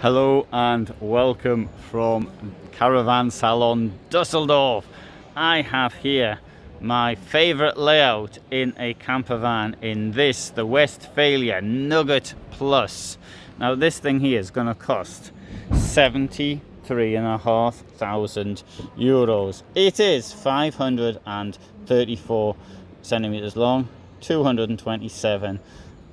Hello and welcome from Caravan Salon Dusseldorf. I have here my favorite layout in a camper van in this, the Westfalia Nugget Plus. Now this thing here is going to cost 73,500 euros. It is 534 centimeters long, 227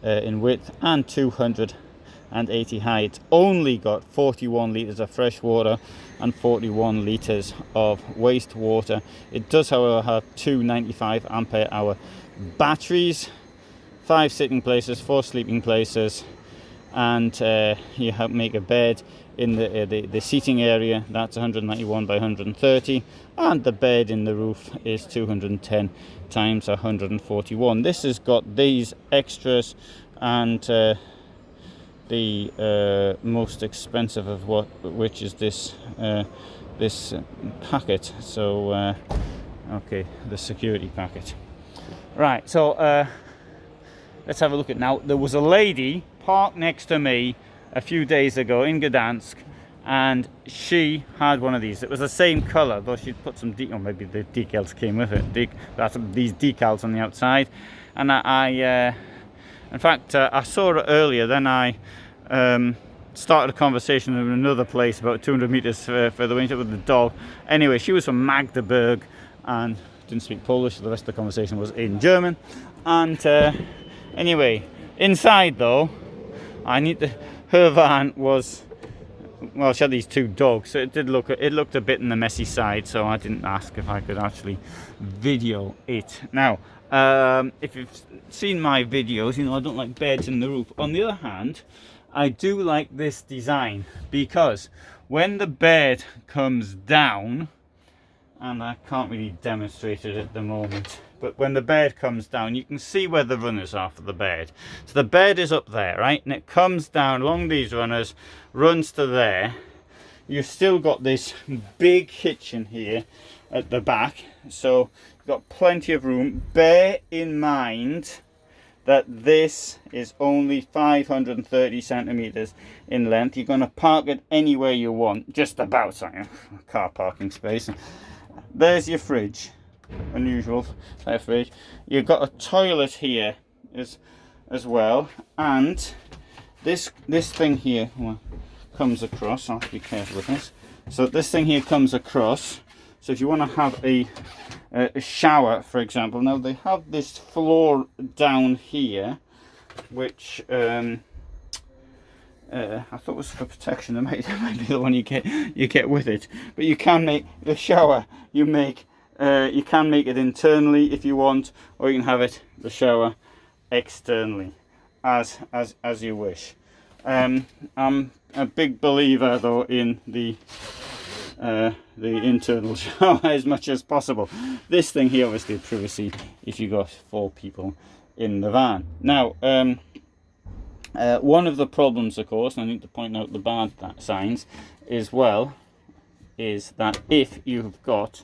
in width and 280 high. It's only got 41 litres of fresh water and 41 litres of wastewater. It does, however, have two 95 ampere hour batteries, 5 sitting places, 4 sleeping places, and you have make a bed in the seating area. That's 191 by 130, and the bed in the roof is 210 times 141. This has got these extras, and the most expensive of which is this packet. So okay, the security packet. Right, so let's have a look at now. There was a lady parked next to me a few days ago in Gdansk, and she had one of these. It was the same color, though she'd put some maybe the decals came with it. That's these decals on the outside. And I in fact, I saw it earlier. Then I started a conversation in another place about 200 meters further away with the dog. Anyway, she was from Magdeburg and didn't speak Polish, so the rest of the conversation was in German. And anyway, inside though, her van was, well, she had these two dogs, so it looked a bit in the messy side, so I didn't ask if I could actually video it. Now, if you've seen my videos, you know I don't like beds in the roof. On the other hand, I do like this design, because when the bed comes down, and I can't really demonstrate it at the moment, but when the bed comes down, you can see where the runners are for the bed. So the bed is up there, right? And it comes down along these runners, runs to there. You've still got this big kitchen here at the back, so you've got plenty of room. Bear in mind that this is only 530 centimeters in length. You're going to park it anywhere you want, just about, sorry, car parking space. There's your fridge, unusual fridge. You've got a toilet here as well, and this thing here comes across. I'll have to be careful with this. So this thing here comes across. So if you want to have a shower, for example, now they have this floor down here, which I thought was for protection. It might be the one you get with it. But you can make the shower. You can make it internally if you want, or you can have the shower externally, as you wish. I'm a big believer though in the internal shower as much as possible. This thing here, obviously, privacy if you got 4 people in the van. Now, one of the problems, of course, and I need to point out the bad signs as well, is that if you've got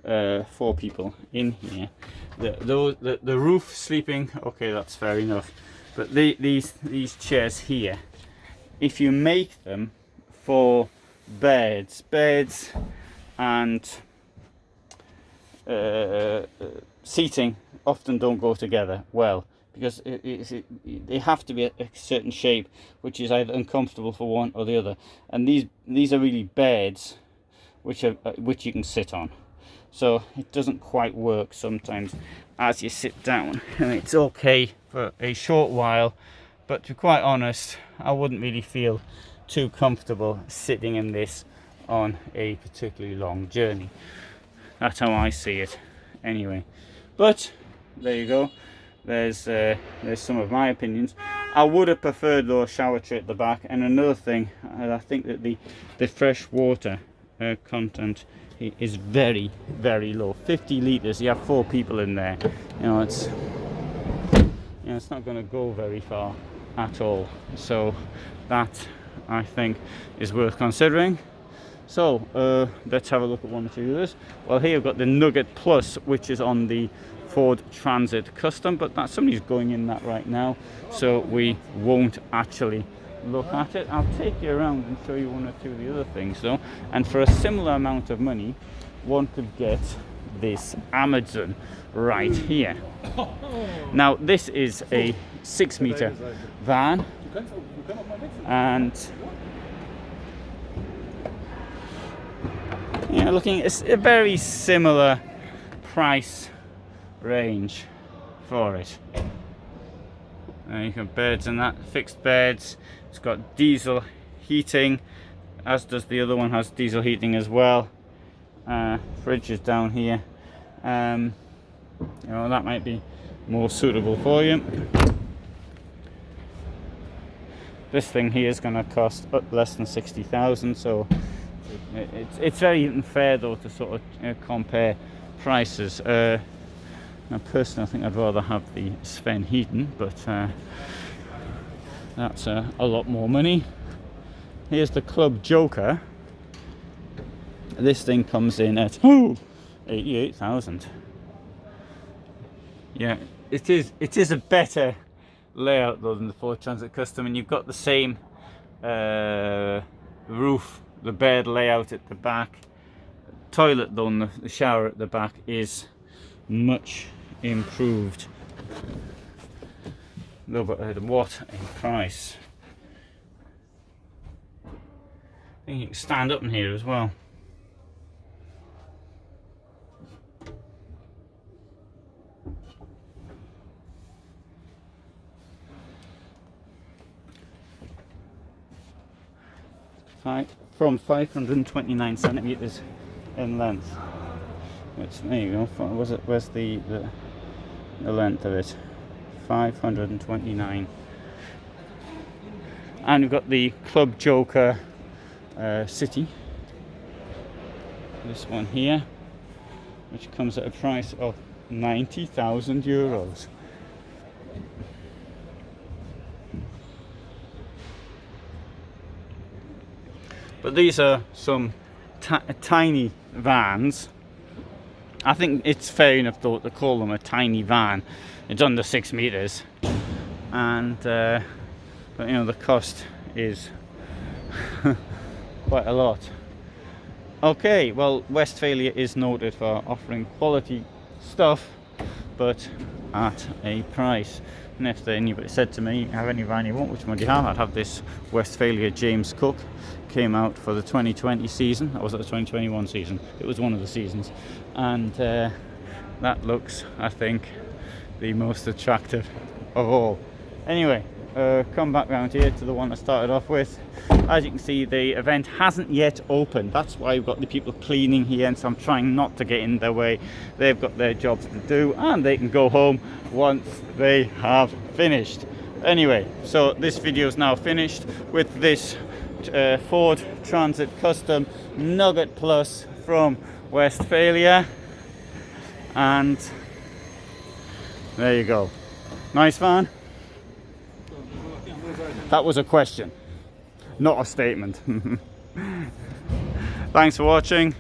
4 people in here, the roof sleeping, okay, that's fair enough, but these chairs here, if you make them for beds and seating, often don't go together well, because they have to be a certain shape, which is either uncomfortable for one or the other. And these are really beds which you can sit on, so it doesn't quite work sometimes as you sit down. And it's okay for a short while, but to be quite honest, I wouldn't really feel too comfortable sitting in this on a particularly long journey. That's how I see it anyway. But there you go, there's some of my opinions. I would have preferred though a shower tray at the back. And another thing, I think that the fresh water content is very, very low. 50 litres, you have 4 people in there, it's not going to go very far at all. So that, I think, is worth considering. So let's have a look at one or two of this. Well, here you've got the Nugget Plus, which is on the Ford Transit Custom, but somebody's going in that right now, so we won't actually look at it. I'll take you around and show you one or two of the other things though. And for a similar amount of money, one could get this Amazon right here. Now this is a 6-meter van, and yeah, looking at a very similar price range for it. You got beds and that, fixed beds. It's got diesel heating, as does the other one, has diesel heating as well. Fridge is down here. You know, that might be more suitable for you. This thing here is going to cost less than 60,000, so it's very unfair though to sort of compare prices. Now personally I think I'd rather have the Sven Heaton, but that's a lot more money. Here's the Club Joker. This thing comes in at 88,000. Yeah, it is a better layout though than the Ford Transit Custom, and you've got the same roof, the bed layout at the back. Toilet though, and the shower at the back is much improved. A little bit ahead of what a price. I think you can stand up in here as well. From 529 centimeters in length. There you go. Where's the length of it? 529. And we've got the Club Joker City. This one here, which comes at a price of 90,000 euros. But these are some tiny vans. I think it's fair enough though to call them a tiny van. It's under 6 meters, and but you know the cost is quite a lot. Okay, well, Westfalia is noted for offering quality stuff, but at a price. And if anybody said to me, have any van you want, which one do you have? I'd have this Westfalia James Cook. Came out for the 2020 season. That was at the 2021 season. It was one of the seasons. And that looks, I think, the most attractive of all. Anyway, come back round here to the one I started off with. As you can see, the event hasn't yet opened. That's why we've got the people cleaning here, and so I'm trying not to get in their way. They've got their jobs to do, and they can go home once they have finished. Anyway, so this video is now finished with this Ford Transit Custom Nugget Plus from Westfalia, and there you go. Nice van. That was a question, not a statement. Thanks for watching,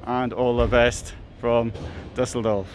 and all the best from Dusseldorf.